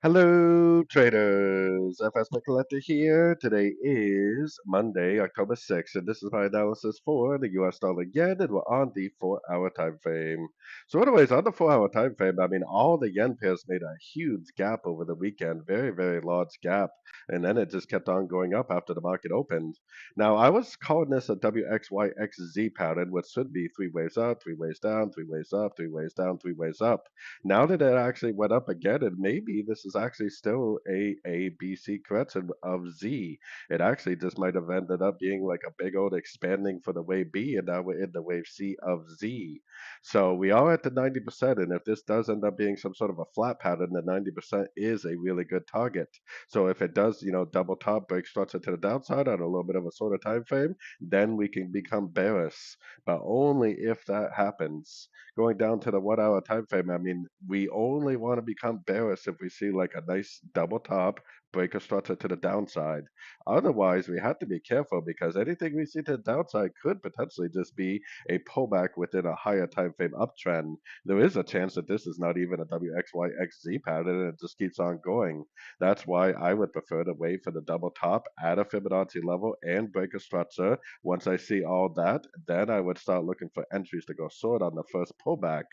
Hello, traders. FX Pip Collector here. Today is Monday, October 6th, and this is my analysis for the US dollar yen, and we're on the 4-hour time frame. So, anyways, on the 4-hour time frame, I mean, all the yen pairs made a huge gap over the weekend, very, very large gap, and then it just kept on going up after the market opened. Now, I was calling this a WXYXZ pattern, which should be three ways up, three ways down, three ways up, three ways down, three ways up. Now that it actually went up again, and maybe this is actually still a B C correction of Z. It actually just might have ended up being like a big old expanding for the wave B, and now we're in the wave C of Z. So we are at the 90%, and if this does end up being some sort of a flat pattern, the 90% is a really good target. So if it does, double top, break structure to the downside on a little bit of a sort of time frame, then we can become bearish, but only if that happens. Going down to the 1 hour time frame, I mean, we only want to become bearish if we see like a nice double top, break a structure to the downside. Otherwise, we have to be careful because anything we see to the downside could potentially just be a pullback within a higher time frame uptrend. There is a chance that this is not even a WXYXZ pattern and it just keeps on going. That's why I would prefer to wait for the double top at a Fibonacci level and break a structure. Once I see all that, then I would start looking for entries to go short on the first pullback.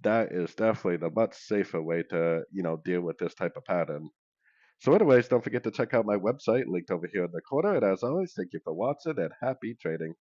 That is definitely the much safer way to, deal with this type of pattern. So anyways, don't forget to check out my website linked over here in the corner. And as always, thank you for watching and happy trading.